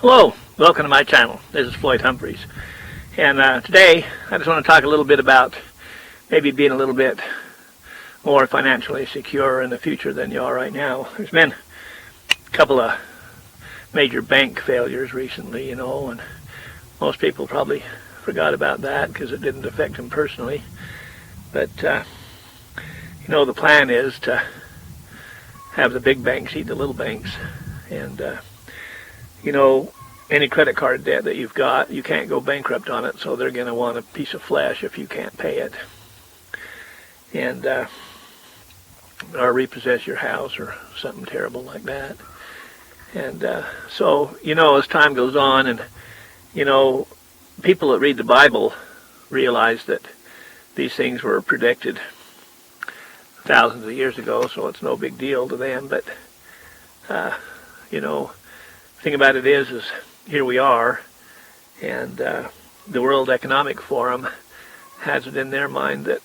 Hello, welcome to my channel. This is Floyd Humphreys, and today I just want to talk a little bit about maybe being a little bit more financially secure in the future than you are right now. There's been a couple of major bank failures recently, and most people probably forgot about that because it didn't affect them personally. But the plan is to have the big banks eat the little banks, and any credit card debt that you've got, you can't go bankrupt on it, so they're going to want a piece of flesh if you can't pay it. And or repossess your house or something terrible like that. And so, as time goes on and, people that read the Bible realize that these things were predicted thousands of years ago, so it's no big deal to them. But, the thing about it is here we are, and the World Economic Forum has it in their mind that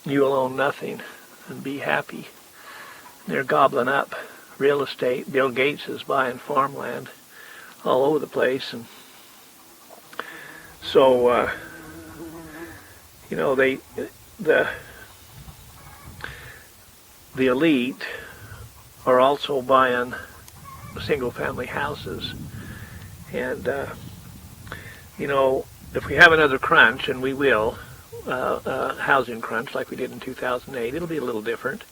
you will own nothing and be happy. They're gobbling up real estate. Bill Gates is buying farmland all over the place, and so the elite are also buying single-family houses. And, if we have another crunch, and we will, housing crunch like we did in 2008, it'll be a little different.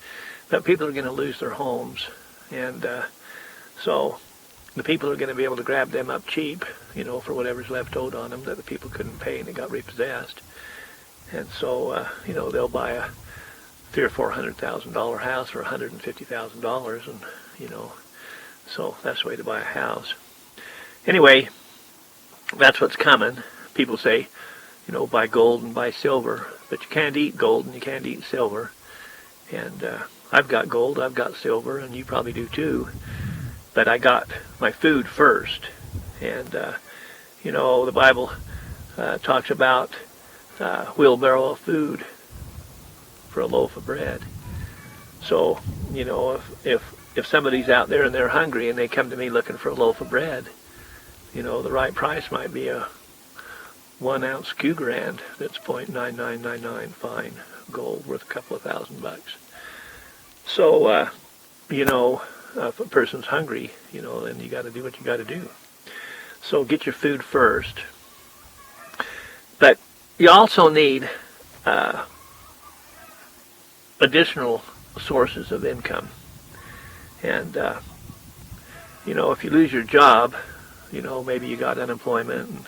But people are going to lose their homes. And so the people are going to be able to grab them up cheap, for whatever's left owed on them that the people couldn't pay and they got repossessed. And so, they'll buy a $300,000 or $400,000 house for $150,000, and, so that's the way to buy a house. Anyway, that's what's coming. People say, buy gold and buy silver, but you can't eat gold and you can't eat silver. And I've got gold, I've got silver, and you probably do too. But I got my food first. And, the Bible talks about wheelbarrow of food for a loaf of bread. So, if somebody's out there and they're hungry and they come to me looking for a loaf of bread, the right price might be a 1-ounce Q grand that's .9999 fine gold worth a couple of $1,000. So, if a person's hungry, then you got to do what you got to do. So get your food first. But you also need additional sources of income. And, if you lose your job, maybe you got unemployment, and,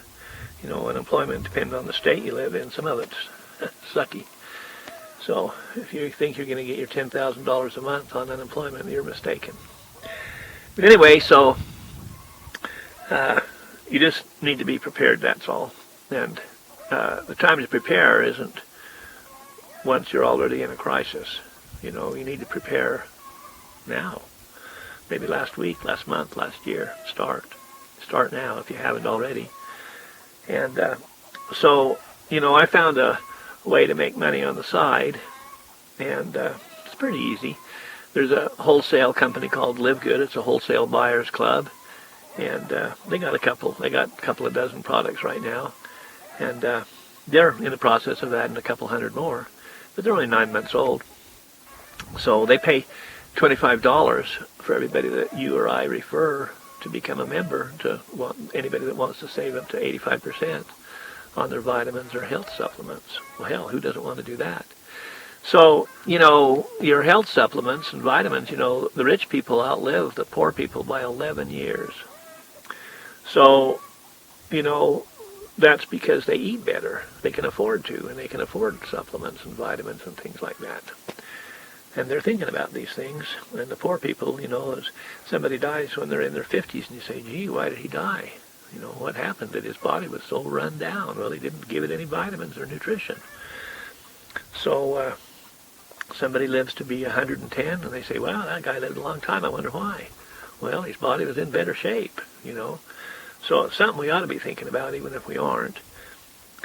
unemployment depends on the state you live in. Some of it's sucky. So if you think you're going to get your $10,000 a month on unemployment, you're mistaken. But anyway, so you just need to be prepared, that's all. And the time to prepare isn't once you're already in a crisis. You need to prepare now. Maybe last week, last month, last year. Start now if you haven't already. And so, I found a way to make money on the side, and it's pretty easy. There's a wholesale company called LiveGood. It's a wholesale buyers club, and they got a couple of dozen products right now, and they're in the process of adding a couple hundred more, but they're only 9 months old. So they pay $25 for everybody that you or I refer to become a member, to anybody that wants to save up to 85% on their vitamins or health supplements. Well, hell, who doesn't want to do that? So, your health supplements and vitamins, the rich people outlive the poor people by 11 years. So, that's because they eat better. They can afford to, and they can afford supplements and vitamins and things like that. And they're thinking about these things. And the poor people, as somebody dies when they're in their 50s, and you say, gee, why did he die? What happened? That his body was so run down. Well, he didn't give it any vitamins or nutrition. So somebody lives to be 110, and they say, wow, that guy lived a long time. I wonder why. Well, his body was in better shape, So it's something we ought to be thinking about, even if we aren't.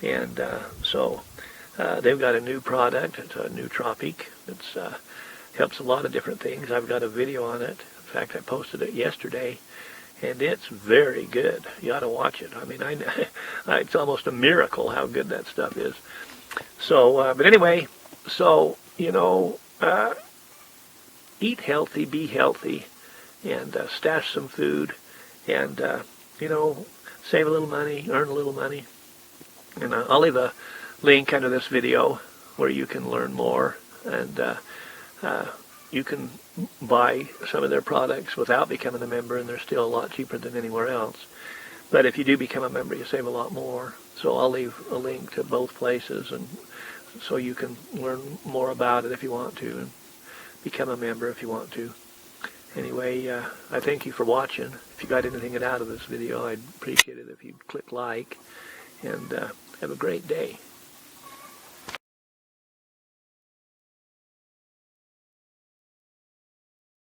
And so they've got a new product. It's a nootropic. It's helps a lot of different things. I've got a video on it. In fact, I posted it yesterday, and it's very good. You ought to watch it. I mean, it's almost a miracle how good that stuff is. So, but anyway, so, eat healthy, be healthy, and stash some food, and, save a little money, earn a little money. And I'll leave a link under this video where you can learn more, and you can buy some of their products without becoming a member, and they're still a lot cheaper than anywhere else. But if you do become a member, you save a lot more. So I'll leave a link to both places, and so you can learn more about it if you want to, and become a member if you want to. Anyway, I thank you for watching. If you got anything out of this video, I'd appreciate it if you'd click like, and have a great day.